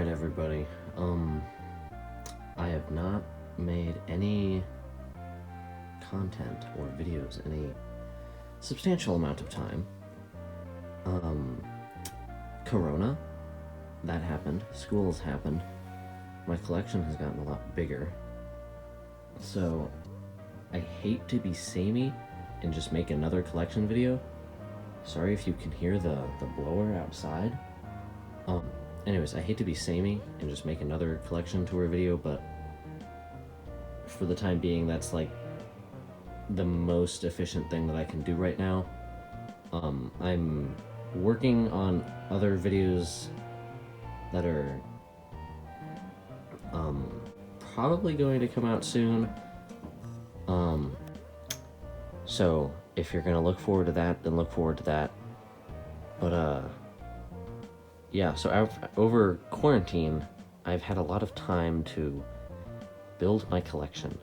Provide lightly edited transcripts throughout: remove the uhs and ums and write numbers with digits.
Alright everybody, I have not made any content or videos in a substantial amount of time. Corona, that happened, school has happened, my collection has gotten a lot bigger, so I hate to be samey and just make another collection video. Sorry if you can hear the blower outside. Anyways, I hate to be samey and just make another collection tour video, but for the time being, that's like the most efficient thing that I can do right now. I'm working on other videos that are probably going to come out soon. So if you're gonna look forward to that, then look forward to that. But yeah, so over quarantine, I've had a lot of time to build my collection.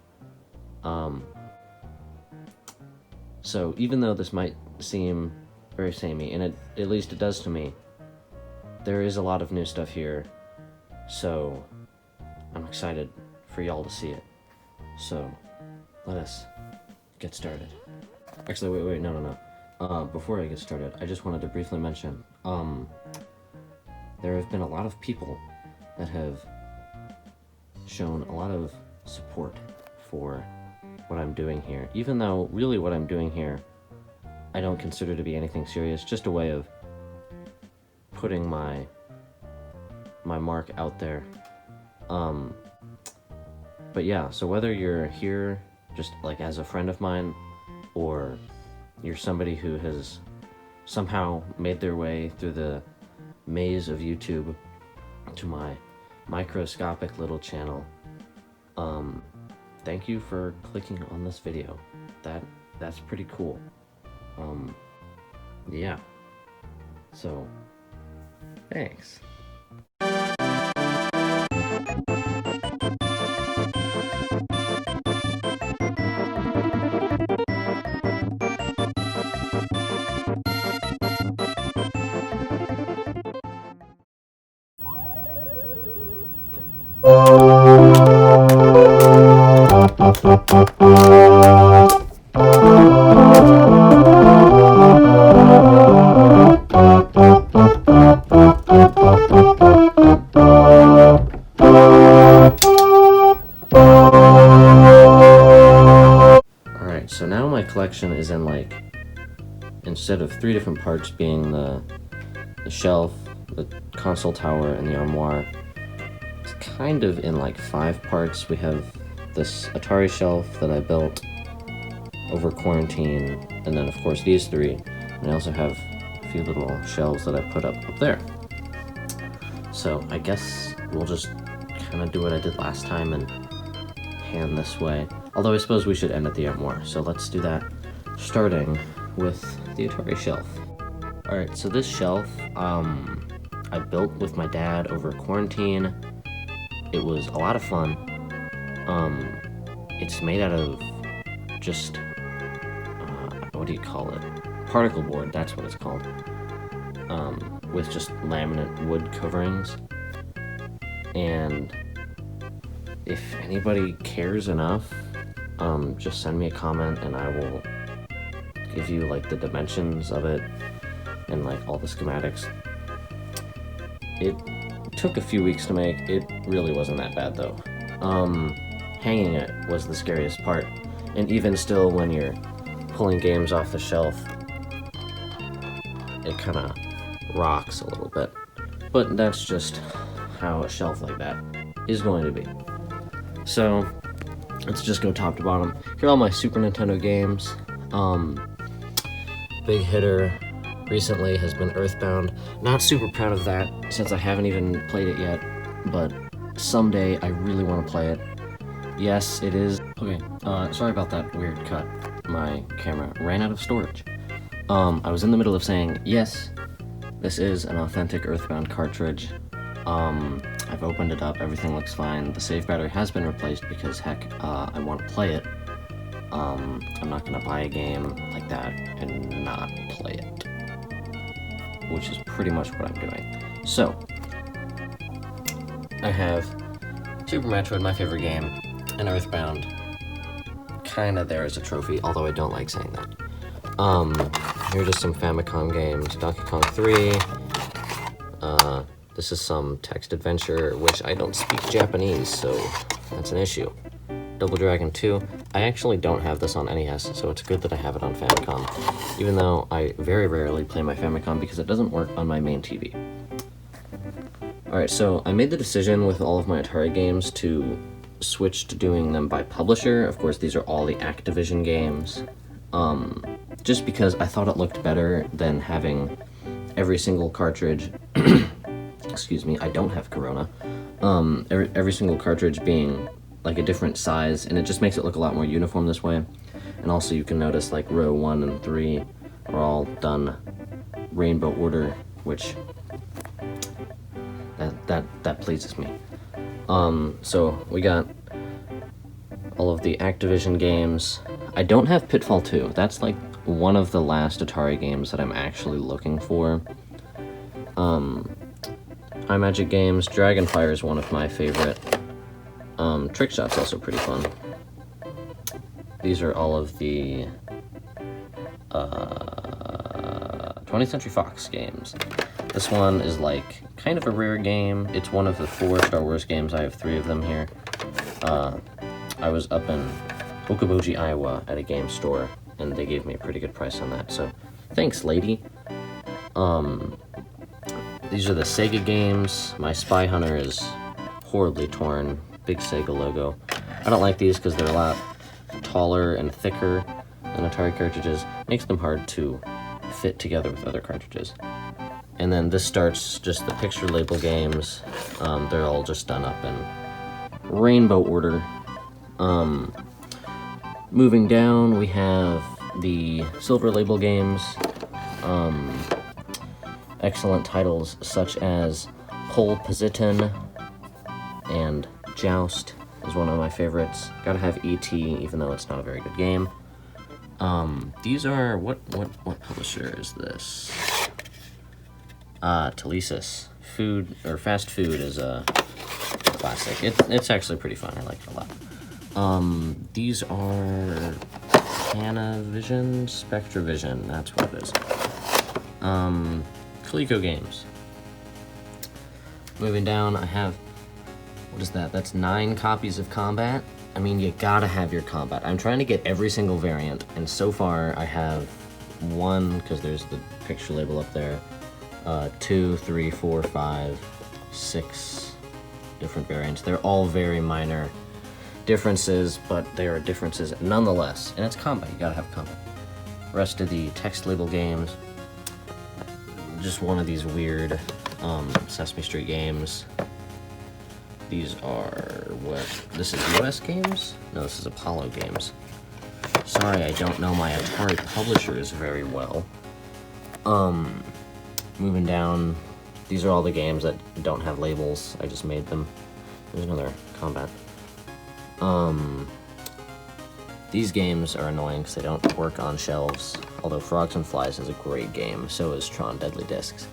So even though this might seem very samey, and at least it does to me, there is a lot of new stuff here, so I'm excited for y'all to see it. So let us get started. Actually, wait, no. Before I get started, I just wanted to briefly mention, there have been a lot of people that have shown a lot of support for what I'm doing here, even though really what I'm doing here I don't consider to be anything serious, just a way of putting my mark out there. But yeah, so whether you're here just like as a friend of mine, or you're somebody who has somehow made their way through the maze of YouTube to my microscopic little channel, thank you for clicking on this video. That's pretty cool. Yeah, so thanks. Alright, so now my collection is in, like, instead of 3 different parts being the shelf, the console tower, and the armoire, it's kind of in like 5 parts. We have this Atari shelf that I built over quarantine, and then of course these 3, and I also have a few little shelves that I put up there. So I guess we'll just kind of do what I did last time and hand this way, although I suppose we should end at the armoire, so let's do that, starting with the Atari shelf. Alright, so this shelf I built with my dad over quarantine. It was a lot of fun. It's made out of just, what do you call it? Particle board, that's what it's called. With just laminate wood coverings. And if anybody cares enough, just send me a comment and I will give you like the dimensions of it and like all the schematics. It took a few weeks to make. It really wasn't that bad though. Hanging it was the scariest part, and even still when you're pulling games off the shelf, it kind of rocks a little bit, but that's just how a shelf like that is going to be. So let's just go top to bottom. Here are all my Super Nintendo games. Big hitter recently has been Earthbound. Not super proud of that since I haven't even played it yet, but someday I really want to play it. Yes, it is. Okay, sorry about that weird cut. My camera ran out of storage. I was in the middle of saying, yes, this is an authentic Earthbound cartridge. I've opened it up, everything looks fine. The save battery has been replaced because, heck, I want to play it. I'm not gonna buy a game like that and not play it, which is pretty much what I'm doing. So, I have Super Metroid, my favorite game, and Earthbound, kinda there as a trophy, although I don't like saying that. Here are just some Famicom games. Donkey Kong 3. This is some text adventure, which I don't speak Japanese, so that's an issue. Double Dragon 2. I actually don't have this on NES, so it's good that I have it on Famicom, even though I very rarely play my Famicom because it doesn't work on my main TV. Alright, so I made the decision with all of my Atari games to switch to doing them by publisher. Of course, these are all the Activision games. Just because I thought it looked better than having every single cartridge, excuse me, I don't have Corona, every single cartridge being like a different size, and it just makes it look a lot more uniform this way. And also you can notice like row 1 and 3 are all done rainbow order, which that pleases me. So we got all of the Activision games. I don't have Pitfall 2. That's like one of the last Atari games that I'm actually looking for. High Magic games. Dragonfire is one of my favorite. Trick Shot's also pretty fun. These are all of the 20th Century Fox games. This one is like kind of a rare game. It's one of the 4 Star Wars games. I have 3 of them here. I was up in Okoboji, Iowa at a game store, and they gave me a pretty good price on that, so thanks, lady. These are the Sega games. My Spy Hunter is horribly torn. Big Sega logo. I don't like these because they're a lot taller and thicker than Atari cartridges. Makes them hard to fit together with other cartridges. And then this starts just the picture label games. They're all just done up in rainbow order. Moving down, we have the silver label games. Excellent titles such as Pole Position and Joust is one of my favorites. Gotta have E.T., even though it's not a very good game. These are, what publisher is this? Telesis. Food, or Fast Food is a classic. It's actually pretty fun, I like it a lot. These are Panavision, Spectravision, that's what it is. Coleco games. Moving down, I have, what is that? That's 9 copies of Combat. I mean, you gotta have your Combat. I'm trying to get every single variant, and so far I have 1, because there's the picture label up there, 2, 3, 4, 5, 6 different variants. They're all very minor differences, but they are differences nonetheless. And it's Combat, you gotta have Combat. Rest of the text label games, just one of these weird Sesame Street games. These are, this is US games? No, this is Apollo games. Sorry, I don't know my Atari publishers very well. Moving down, these are all the games that don't have labels. I just made them. There's another Combat. These games are annoying because they don't work on shelves, although Frogs and Flies is a great game, so is Tron Deadly Discs.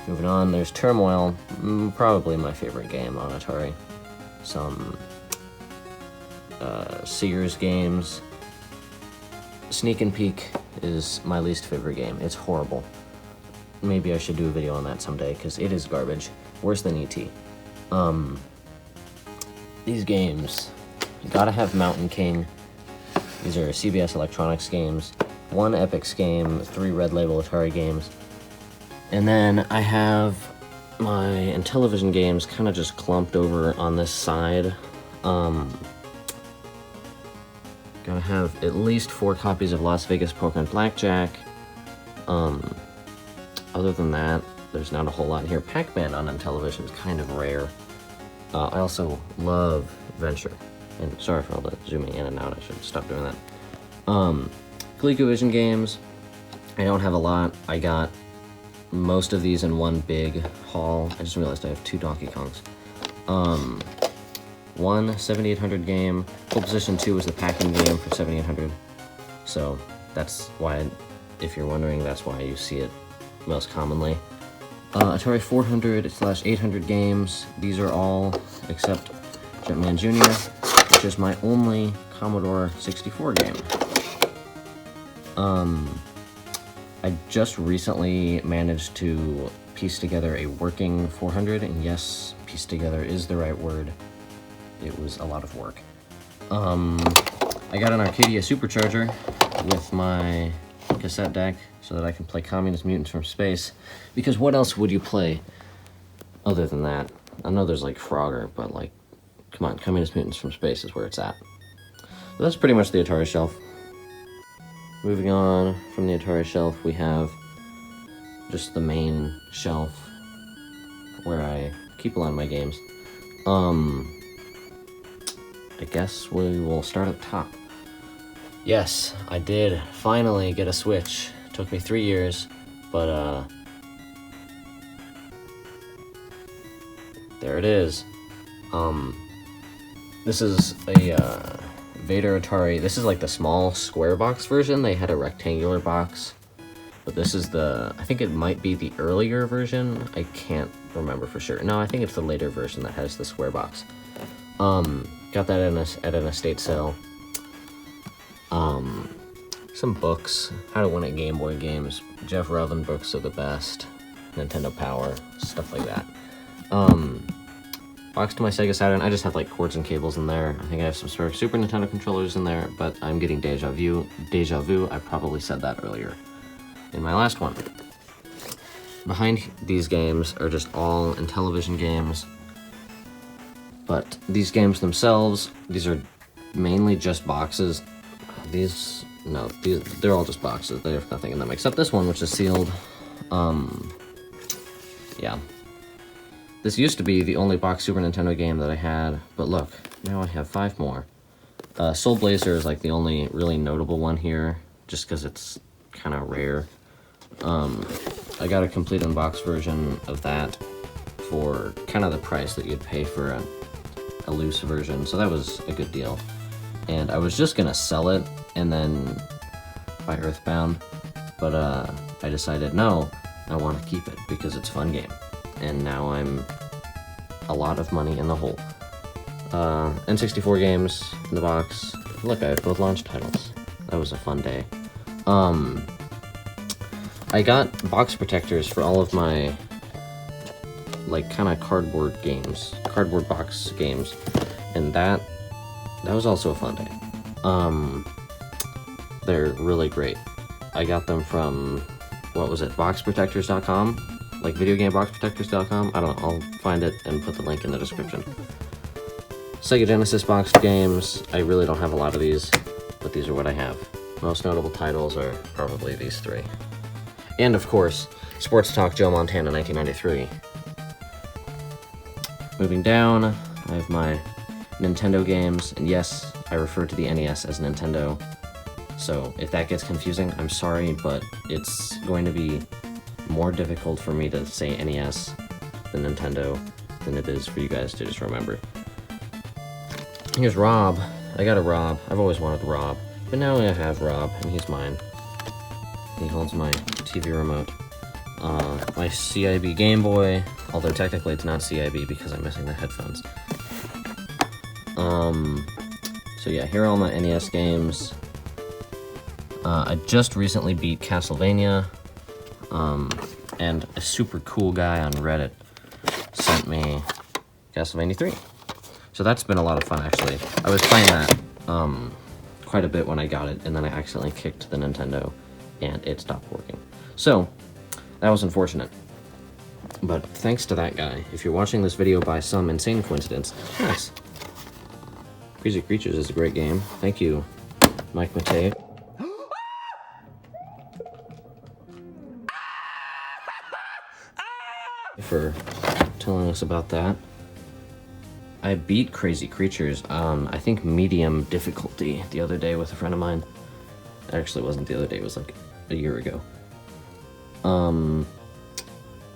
Moving on, there's Turmoil, probably my favorite game on Atari. Some Sears games. Sneak and Peek is my least favorite game. It's horrible. Maybe I should do a video on that someday, because it is garbage. Worse than E.T. These games, you gotta have Mountain King. These are CBS Electronics games. 1 Epix game, 3 Red Label Atari games. And then I have my Intellivision games kind of just clumped over on this side. Gotta have at least 4 copies of Las Vegas Poker and Blackjack. Other than that, there's not a whole lot here. Pac-Man on Intellivision is kind of rare. I also love Venture. And sorry for all the zooming in and out, I should stop doing that. ColecoVision games, I don't have a lot. I got most of these in one big haul. I just realized I have 2 Donkey Kongs. 1 7800 game. Pole Position 2 was the packing game for 7800. So that's why, if you're wondering, that's why you see it most commonly. Atari 400/800 games. These are all except Jumpman Jr., which is my only Commodore 64 game. I just recently managed to piece together a working 400, and yes, piece together is the right word. It was a lot of work. I got an Arcadia Supercharger with my cassette deck so that I can play Communist Mutants from Space, because what else would you play other than that? I know there's like Frogger, but like, come on, Communist Mutants from Space is where it's at. So that's pretty much the Atari shelf. Moving on from the Atari shelf, we have just the main shelf where I keep a lot of my games. I guess we will start at the top. Yes, I did finally get a Switch. Took me 3 years, but there it is. This is a Vader Atari. This is like the small square box version. They had a rectangular box, but this is I think it might be the earlier version. I can't remember for sure. No, I think it's the later version that has the square box. Got that at an estate sale. Some books, How to Win at Game Boy Games, Jeff Rutherford books are the best, Nintendo Power, stuff like that. Box to my Sega Saturn, I just have like cords and cables in there. I think I have some Super Nintendo controllers in there, but I'm getting deja vu. I probably said that earlier in my last one. Behind these games are just all Intellivision games, but these games themselves, these are mainly just boxes. They're all just boxes. They have nothing in them except this one, which is sealed. Yeah. This used to be the only box Super Nintendo game that I had, but look, now I have 5 more. Soul Blazer is like the only really notable one here, just because it's kind of rare. I got a complete unboxed version of that for kind of the price that you'd pay for a loose version, so that was a good deal. And I was just gonna sell it and then buy Earthbound, but I decided no, I want to keep it because it's a fun game. And now I'm a lot of money in the hole. N64 games in the box. Look, I have both launch titles. That was a fun day. I got box protectors for all of my like kind of cardboard box games, and that was also a fun day. They're really great. I got them from, what was it, boxprotectors.com? Like videogameboxprotectors.com? I don't know, I'll find it and put the link in the description. Sega Genesis boxed games, I really don't have a lot of these, but these are what I have. Most notable titles are probably these 3. And of course, Sports Talk Joe Montana 1993. Moving down, I have my Nintendo games, and yes, I refer to the NES as Nintendo. So if that gets confusing, I'm sorry, but it's going to be more difficult for me to say NES than Nintendo than it is for you guys to just remember. Here's Rob. I got a Rob. I've always wanted a Rob, but now I have Rob, and he's mine. He holds my TV remote. My CIB Game Boy, although technically it's not CIB because I'm missing the headphones. So yeah, here are all my NES games. I just recently beat Castlevania, and a super cool guy on Reddit sent me Castlevania 3. So that's been a lot of fun, actually. I was playing that quite a bit when I got it, and then I accidentally kicked the Nintendo, and it stopped working. So, that was unfortunate. But thanks to that guy, if you're watching this video by some insane coincidence, yes. Crazy Creatures is a great game. Thank you, Mike Matei. For telling us about that. I beat Crazy Creatures on, I think, medium difficulty the other day with a friend of mine. It actually wasn't the other day, it was like a year ago.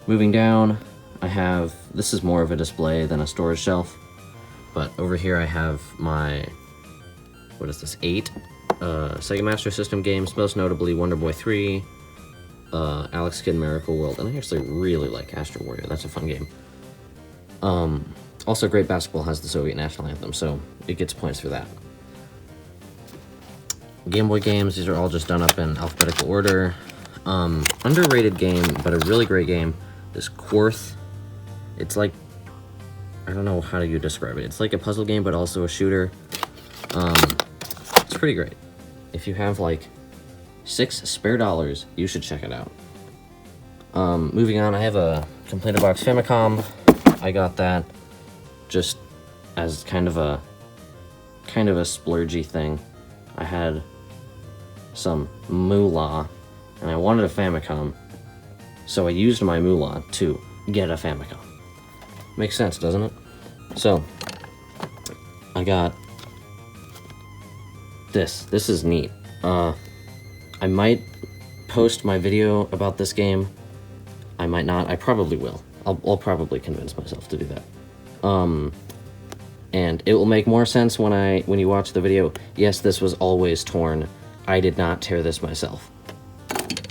Moving down, I have, this is more of a display than a storage shelf, but over here I have my, what is this, 8 Sega Master System games, most notably Wonder Boy 3, Alex Kidd Miracle World, and I actually really like Astro Warrior. That's a fun game. Also, Great Basketball has the Soviet national anthem, so it gets points for that. Game Boy games, these are all just done up in alphabetical order. Underrated game, but a really great game, is Quarth. It's like, I don't know how you describe it. It's like a puzzle game, but also a shooter. It's pretty great. If you have like $6 spare, you should check it out. Moving on, I have a completed box Famicom. I got that just as kind of a splurgy thing. I had some moolah, and I wanted a Famicom, so I used my moolah to get a Famicom. Makes sense, doesn't it? So, I got this. This is neat. I might post my video about this game. I might not. I probably will. I'll probably convince myself to do that. And it will make more sense when you watch the video. Yes, this was always torn. I did not tear this myself.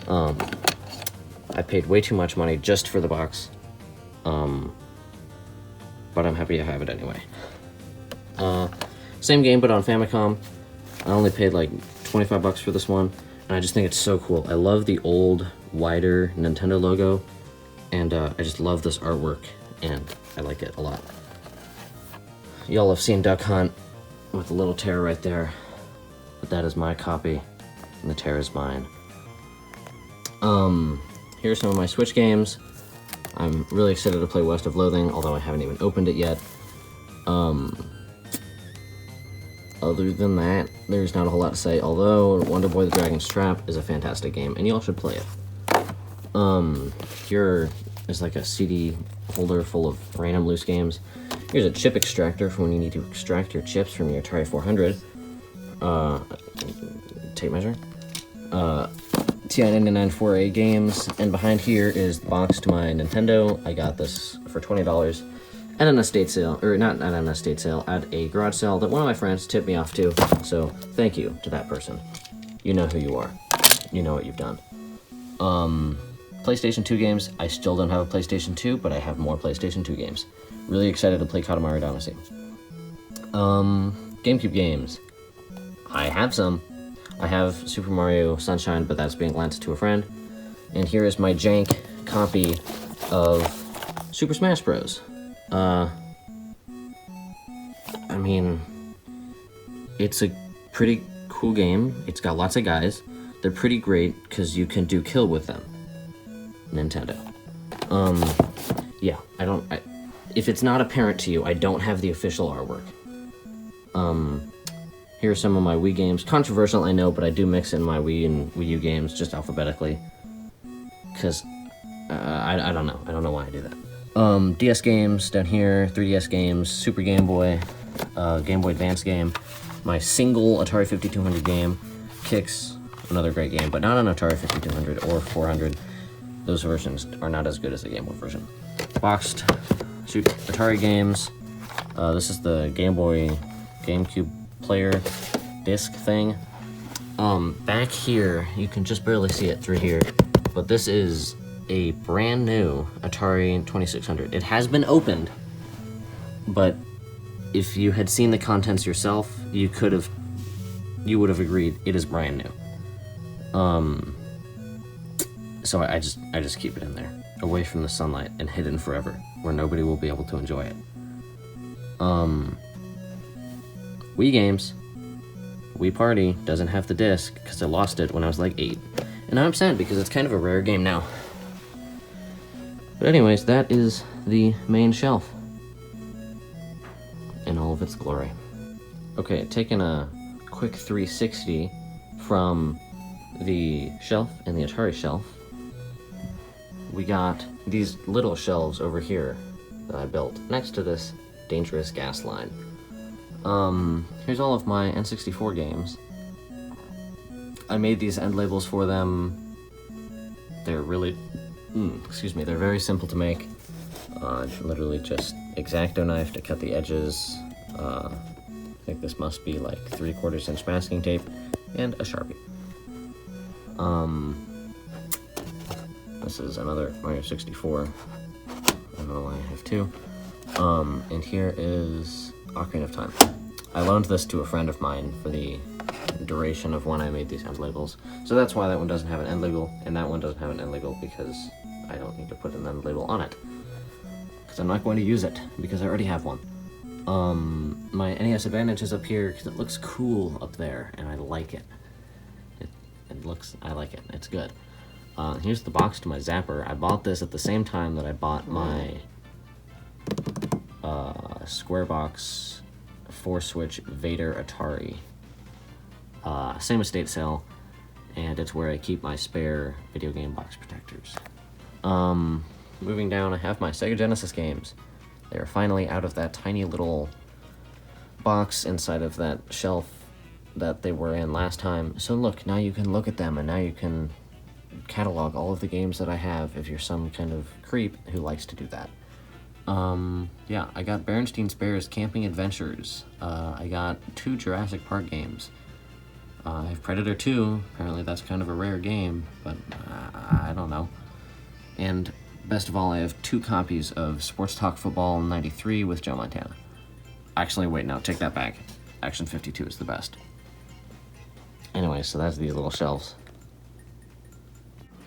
I paid way too much money just for the box. But I'm happy I have it anyway. Same game, but on Famicom. I only paid like 25 bucks for this one, and I just think it's so cool. I love the old, wider Nintendo logo, and I just love this artwork, and I like it a lot. Y'all have seen Duck Hunt with the little tear right there, but that is my copy, and the tear is mine. Here's some of my Switch games. I'm really excited to play West of Loathing, although I haven't even opened it yet. Other than that, there's not a whole lot to say, although Wonder Boy the Dragon's Trap is a fantastic game, and y'all should play it. Here is like a CD holder full of random loose games. Here's a chip extractor for when you need to extract your chips from your Atari 400. Tape measure. TI-99 4A games, and behind here is the box to my Nintendo. I got this for $20 at an estate sale, or not at an estate sale, at a garage sale that one of my friends tipped me off to, so thank you to that person. You know who you are. You know what you've done. PlayStation 2 games. I still don't have a PlayStation 2, but I have more PlayStation 2 games. Really excited to play Katamari Damacy. GameCube games. I have some. I have Super Mario Sunshine, but that's being lent to a friend. And here is my jank copy of Super Smash Bros. I mean, it's a pretty cool game. It's got lots of guys. They're pretty great because you can do kill with them. Nintendo. Yeah, if it's not apparent to you, I don't have the official artwork. Here are some of my Wii games. Controversial, I know, but I do mix in my Wii and Wii U games just alphabetically. Because, I don't know. I don't know why I do that. DS games down here, 3DS games, Super Game Boy, Game Boy Advance game. My single Atari 5200 game, Kicks, another great game, but not on Atari 5200 or 400. Those versions are not as good as the Game Boy version. Boxed Atari games. This is the Game Boy GameCube player disc thing. Back here, you can just barely see it through here, but this is a brand new Atari 2600. It has been opened, but if you had seen the contents yourself, you would have agreed it is brand new. So I just keep it in there, away from the sunlight and hidden forever, where nobody will be able to enjoy it. Wii games. Wii Party doesn't have the disc because I lost it when I was like 8. And I'm upset because it's kind of a rare game now. But anyways, that is the main shelf in all of its glory. Okay, taking a quick 360 from the shelf and the Atari shelf, we got these little shelves over here that I built next to this dangerous gas line. Here's all of my N64 games. I made these end labels for them. They're really, they're very simple to make. Literally just X-Acto knife to cut the edges. I think this must be like 3/4 inch masking tape and a Sharpie. This is another Mario 64. I don't know why I have two. And here is Ocarina of Time. I loaned this to a friend of mine for the duration of when I made these end labels. So that's why that one doesn't have an end label, and that one doesn't have an end label because I don't need to put an end label on it. Because I'm not going to use it, because I already have one. My NES Advantage is up here because it looks cool up there, and I like it. I like it. It's good. Here's the box to my Zapper. I bought this at the same time that I bought my Square Box 4-switch Vader Atari. Same estate sale, and it's where I keep my spare video game box protectors. Moving down, I have my Sega Genesis games. They're finally out of that tiny little box inside of that shelf that they were in last time. So look, now you can look at them, and now you can catalog all of the games that I have if you're some kind of creep who likes to do that. Yeah, I got Berenstein Bears Camping Adventures. I got 2 Jurassic Park games. I have Predator 2. Apparently that's kind of a rare game, but I don't know. And best of all, I have 2 copies of Sports Talk Football 93 with Joe Montana. Actually, wait, no, take that back. Action 52 is the best. Anyway, so that's these little shelves.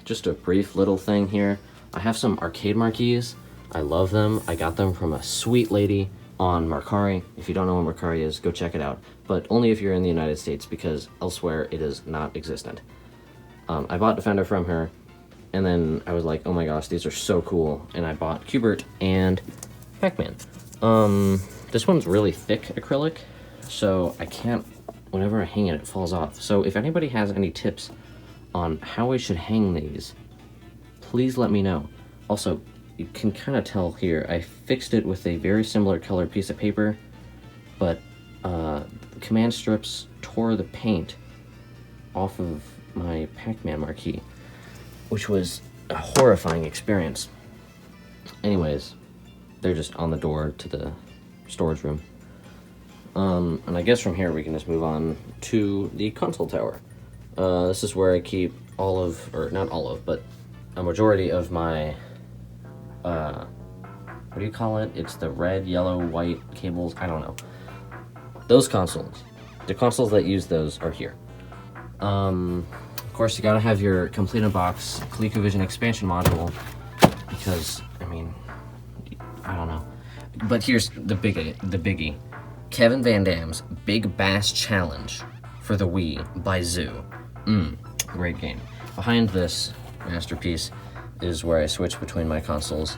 Just a brief little thing here. I have some arcade marquees. I love them. I got them from a sweet lady on Mercari. If you don't know what Mercari is, go check it out. But only if you're in the United States, because elsewhere it is not existent. I bought Defender from her, and then I was like, oh my gosh, these are so cool. And I bought Q*bert and Pac-Man. This one's really thick acrylic, so I can't, whenever I hang it, it falls off. So if anybody has any tips on how I should hang these, please let me know. Also, you can kind of tell here, I fixed it with a very similar color piece of paper, but the command strips tore the paint off of my Pac-Man marquee, which was a horrifying experience. Anyways, they're just on the door to the storage room. And I guess from here we can just move on to the console tower. This is where I keep all of, or not all of, but a majority of my, what do you call it? It's the red, yellow, white cables, I don't know. Those consoles, the consoles that use those are here. Of course, you gotta have your complete in box ColecoVision expansion module, because, I mean, I don't know. But here's the biggie. Kevin Van Dam's Big Bass Challenge for the Wii by Zoo. Great game. Behind this masterpiece is where I switch between my consoles.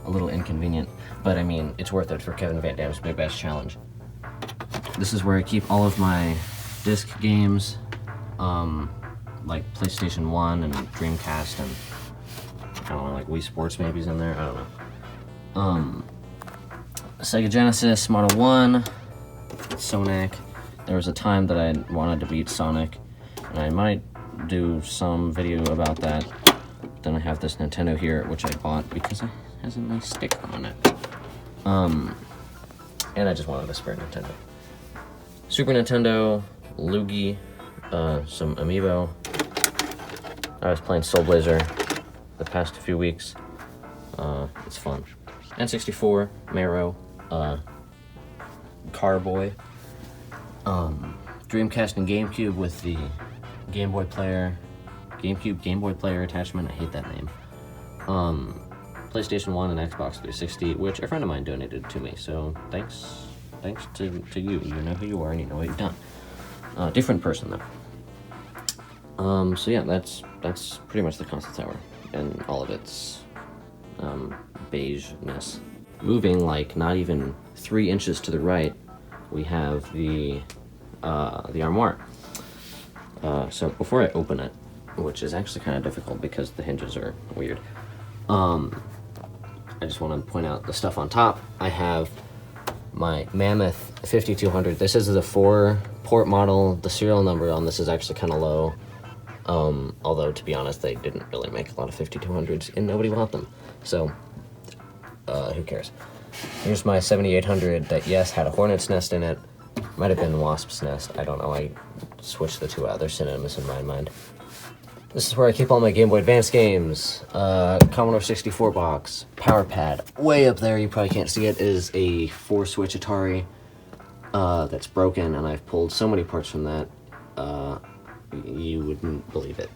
A little inconvenient, but I mean, it's worth it for Kevin Van Dam's Big Bass Challenge. This is where I keep all of my disc games, like PlayStation 1 and Dreamcast, and I don't know, like Wii Sports maybe is in there, I don't know. Sega Genesis, Model 1, Sonic. There was a time that I wanted to beat Sonic, and I might do some video about that. Then I have this Nintendo here, which I bought because it has a nice sticker on it. And I just wanted a spare Nintendo. Super Nintendo, Luigi, some Amiibo. I was playing Soul Blazer the past few weeks. It's fun. N64, Marrow, Carboy, Dreamcast and GameCube with the Game Boy Player, GameCube Game Boy Player attachment. I hate that name. PlayStation 1 and Xbox 360, which a friend of mine donated to me. So thanks to you. You know who you are and you know what you've done. Different person though. So yeah, that's pretty much the console tower and all of its beigeness. Moving like not even 3 inches to the right, we have the armoire. So before I open it, which is actually kind of difficult because the hinges are weird, I just want to point out the stuff on top. I have my Mammoth 5200. This is the 4-port model. The serial number on this is actually kind of low. Although, to be honest, they didn't really make a lot of 5200s, and nobody bought them. So, who cares? Here's my 7800 that, yes, had a hornet's nest in it. Might have been wasp's nest. I don't know. I switched the two out. They're synonymous in my mind. This is where I keep all my Game Boy Advance games. Commodore 64 box, power pad. Way up there, you probably can't see it, is a 4-switch Atari that's broken, and I've pulled so many parts from that, you wouldn't believe it.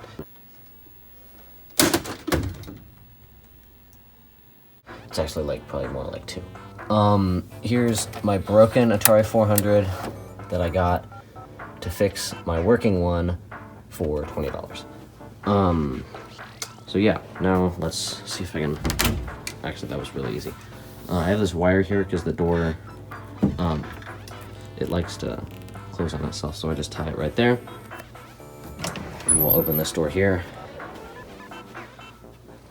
It's actually like probably more like 2. Here's my broken Atari 400 that I got to fix my working one for $20. So yeah, now let's see if I can, actually that was really easy. I have this wire here because the door, it likes to close on itself, so I just tie it right there. And we'll open this door here.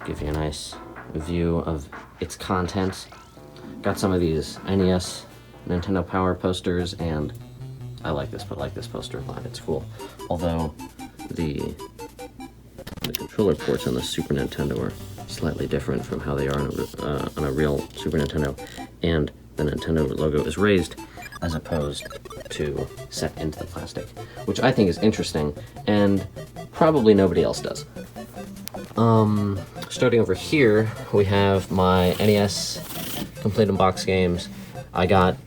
Give you a nice view of its contents. Got some of these NES, Nintendo Power posters, and I like this poster a lot, it's cool. Although the controller ports on the Super Nintendo are slightly different from how they are on a real Super Nintendo, and the Nintendo logo is raised as opposed to set into the plastic, which I think is interesting, and probably nobody else does. Starting over here, we have my NES complete in box games. I got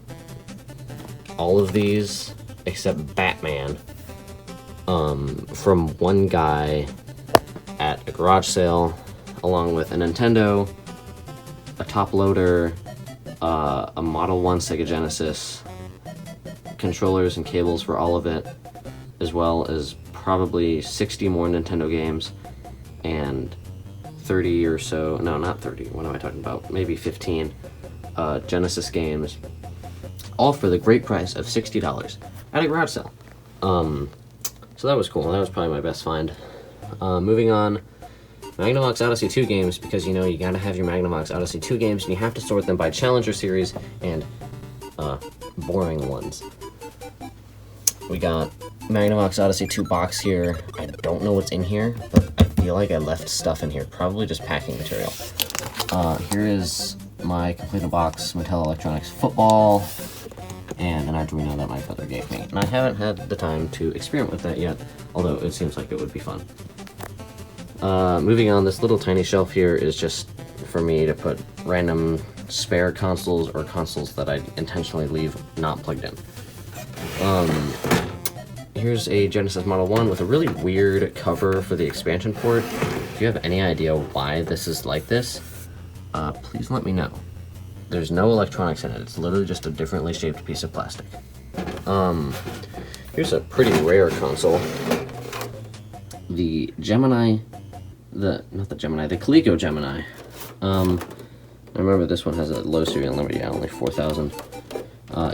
all of these except Batman from one guy at a garage sale, along with a Nintendo, a top loader, a Model 1 Sega Genesis, controllers and cables for all of it, as well as probably 60 more Nintendo games, and 30 or so, no, not 30, what am I talking about, maybe 15 Genesis games, all for the great price of $60 at a garage sale. So that was cool. That was probably my best find. Moving on, Magnavox Odyssey 2 games, because you know you gotta have your Magnavox Odyssey 2 games, and you have to sort them by Challenger series and boring ones. We got Magnavox Odyssey 2 box here. I don't know what's in here, but I feel like I left stuff in here, probably just packing material. Here is my complete box Mattel Electronics football, and an Arduino that my brother gave me. And I haven't had the time to experiment with that yet, although it seems like it would be fun. Moving on, this little tiny shelf here is just for me to put random spare consoles or consoles that I intentionally leave not plugged in. Here's a Genesis Model 1 with a really weird cover for the expansion port. If you have any idea why this is like this, please let me know. There's no electronics in it. It's literally just a differently shaped piece of plastic. Here's a pretty rare console. The Gemini, the Coleco Gemini. I remember this one has a low serial number, yeah, only 4,000.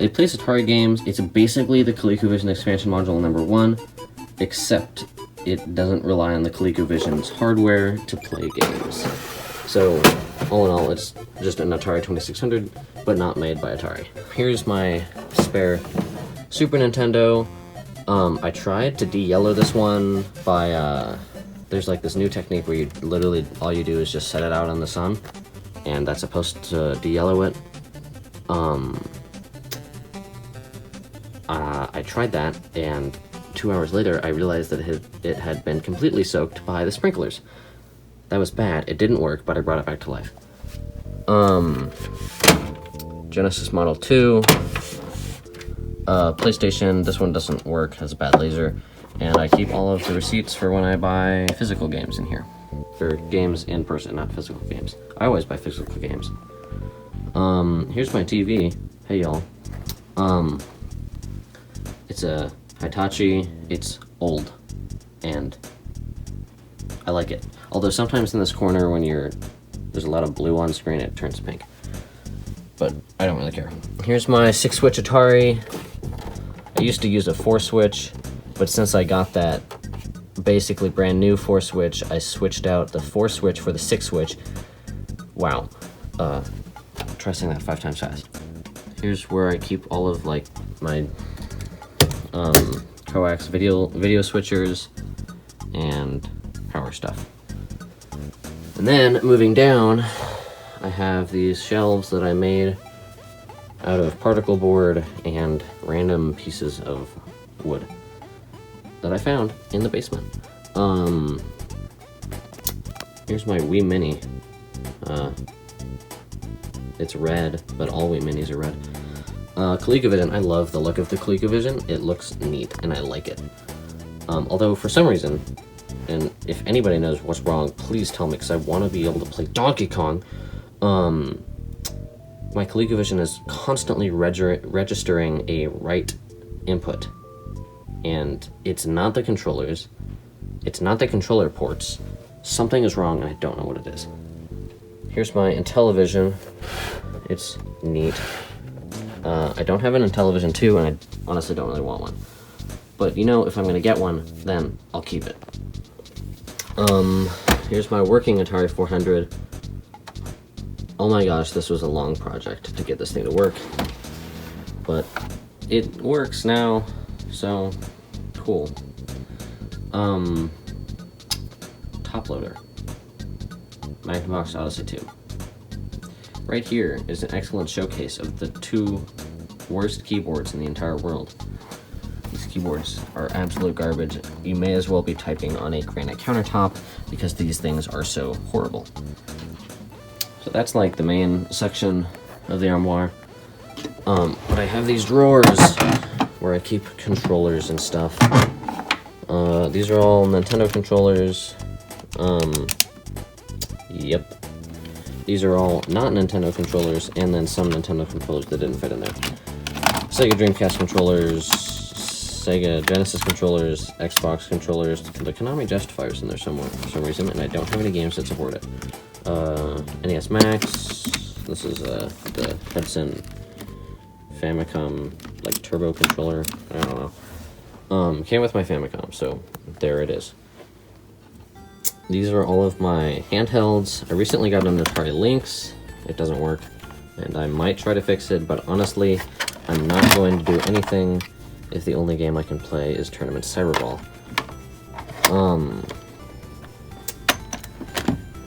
It plays Atari games. It's basically the ColecoVision expansion module number 1, except it doesn't rely on the ColecoVision's hardware to play games. So, all in all, it's just an Atari 2600, but not made by Atari. Here's my spare Super Nintendo. I tried to de-yellow this one by, there's like this new technique where you literally, all you do is just set it out in the sun, and that's supposed to de-yellow it. I tried that, and 2 hours later, I realized that it had been completely soaked by the sprinklers. That was bad. It didn't work, but I brought it back to life. Genesis Model 2. PlayStation, this one doesn't work, has a bad laser. And I keep all of the receipts for when I buy physical games in here. Or games in person, not physical games. I always buy physical games. Here's my TV. Hey, y'all. It's a Hitachi. It's old. And I like it. Although sometimes in this corner when there's a lot of blue on screen, it turns pink. But I don't really care. Here's my 6-switch Atari. I used to use a 4-switch, but since I got that basically brand new 4-switch, I switched out the 4-switch for the 6-switch. Wow. Try saying that 5 times fast. Here's where I keep all of like my coax video switchers and power stuff. And then moving down, I have these shelves that I made out of particle board and random pieces of wood that I found in the basement. Here's my Wii Mini. It's red, but all Wii Minis are red. ColecoVision, I love the look of the ColecoVision. It looks neat, and I like it. Although, for some reason, and if anybody knows what's wrong, please tell me, because I want to be able to play Donkey Kong. My ColecoVision is constantly registering a write input. And it's not the controllers. It's not the controller ports. Something is wrong, and I don't know what it is. Here's my Intellivision. It's neat. I don't have an Intellivision 2, and I honestly don't really want one. But, you know, if I'm going to get one, then I'll keep it. Here's my working Atari 400. Oh my gosh, this was a long project to get this thing to work. But it works now, so cool. Top loader. Magnavox Odyssey 2. Right here is an excellent showcase of the 2 worst keyboards in the entire world. These keyboards are absolute garbage. You may as well be typing on a granite countertop because these things are so horrible. So that's like the main section of the armoire. But I have these drawers where I keep controllers and stuff. These are all Nintendo controllers. Yep. These are all not Nintendo controllers, and then some Nintendo controllers that didn't fit in there. Sega Dreamcast controllers, Sega Genesis controllers, Xbox controllers, the Konami Justifiers in there somewhere for some reason, and I don't have any games that support it. NES Max, this is the Hudson Famicom, like, turbo controller, I don't know. Came with my Famicom, so there it is. These are all of my handhelds. I recently got an Atari Lynx. It doesn't work, and I might try to fix it, but honestly, I'm not going to do anything if the only game I can play is Tournament Cyberball.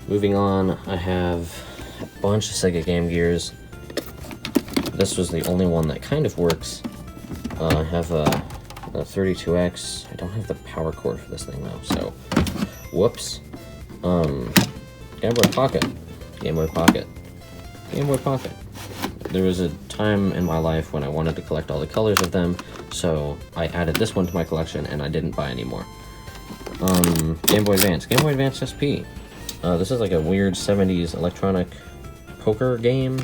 Moving on, I have a bunch of Sega Game Gears. This was the only one that kind of works. I have a 32X. I don't have the power cord for this thing though, so whoops. Game Boy Pocket. Game Boy Pocket. Game Boy Pocket. There was a time in my life when I wanted to collect all the colors of them, so I added this one to my collection and I didn't buy any more. Game Boy Advance. Game Boy Advance SP. This is like a weird 70s electronic poker game.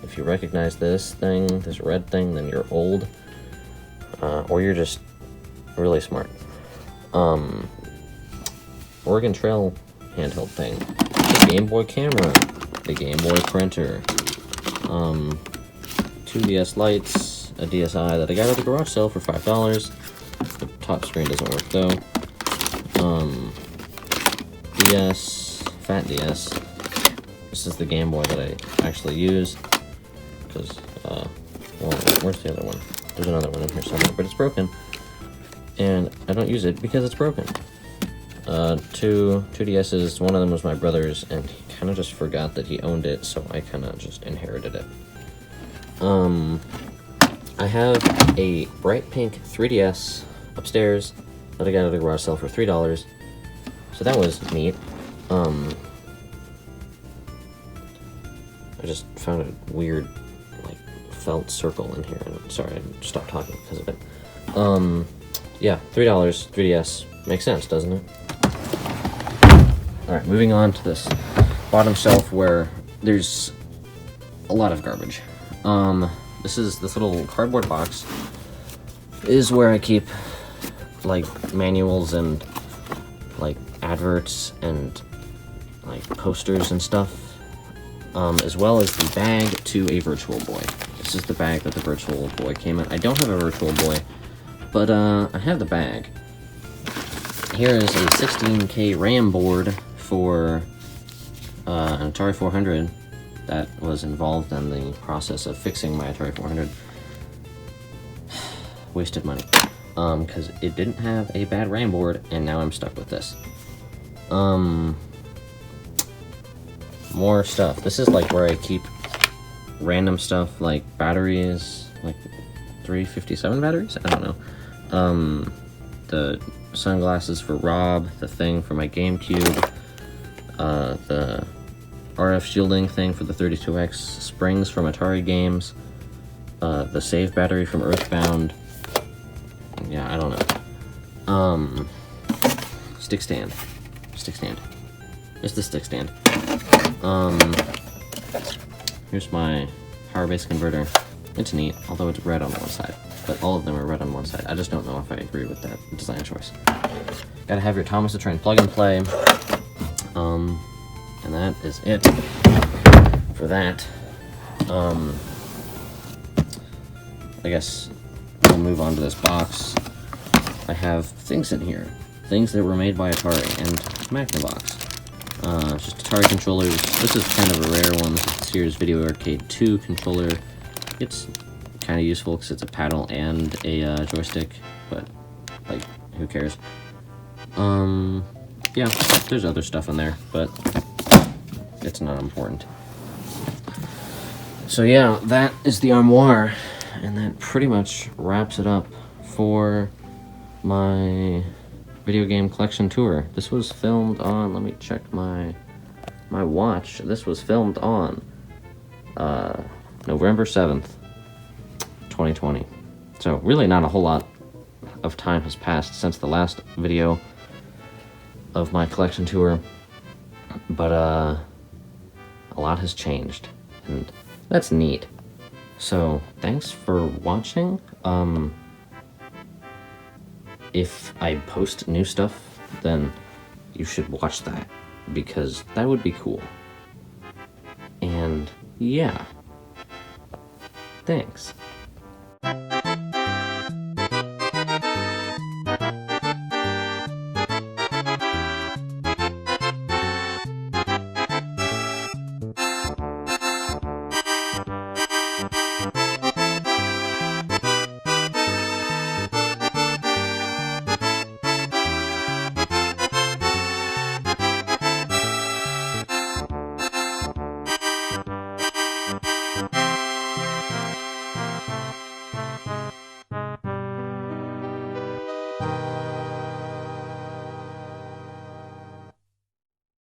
If you recognize this thing, this red thing, then you're old. Or you're just really smart. Oregon Trail handheld thing. The Game Boy camera. The Game Boy printer. 2 DS lights. A DSi that I got at the garage sale for $5. The top screen doesn't work though. DS. Fat DS. This is the Game Boy that I actually use. Because, well, where's the other one? There's another one in here somewhere, but it's broken. And I don't use it because it's broken. Two DS's, one of them was my brother's, and he kind of just forgot that he owned it, so I kind of just inherited it. I have a bright pink 3DS upstairs that I got at a garage sale for $3. So that was neat. I just found a weird, like, felt circle in here, and sorry, I stopped talking because of it. Yeah, $3, 3DS. Makes sense, doesn't it? Alright, moving on to this bottom shelf where there's a lot of garbage. This little cardboard box is where I keep, like, manuals and, like, adverts and, like, posters and stuff. As well as the bag to a Virtual Boy. This is the bag that the Virtual Boy came in. I don't have a Virtual Boy, but I have the bag. Here is a 16K RAM board for an Atari 400 that was involved in the process of fixing my Atari 400. Wasted money. Because it didn't have a bad RAM board, and now I'm stuck with this. More stuff. This is like where I keep random stuff, like batteries, like 357 batteries? I don't know. The sunglasses for Rob, the thing for my GameCube, the RF shielding thing for the 32X, springs from Atari games, the save battery from Earthbound. Yeah, I don't know. Stick stand. It's the stick stand. Here's my power base converter. It's neat, although it's red on one side. But all of them are red on one side. I just don't know if I agree with that design choice. Gotta have your Thomas the Train plug and play. And that is it for that. I guess we'll move on to this box. I have things in here. Things that were made by Atari and Magnavox. Just Atari controllers. This is kind of a rare one. This is the Sears Video Arcade 2 controller. It's kind of useful because it's a paddle and a joystick, but, like, who cares? Yeah, there's other stuff in there, but it's not important. So yeah, that is the armoire, and that pretty much wraps it up for my video game collection tour. This was filmed on, let me check my watch. This was filmed on November 7th, 2020. So really not a whole lot of time has passed since the last video of my collection tour, but a lot has changed, and that's neat. So thanks for watching. If I post new stuff, then you should watch that, because that would be cool. And yeah, thanks.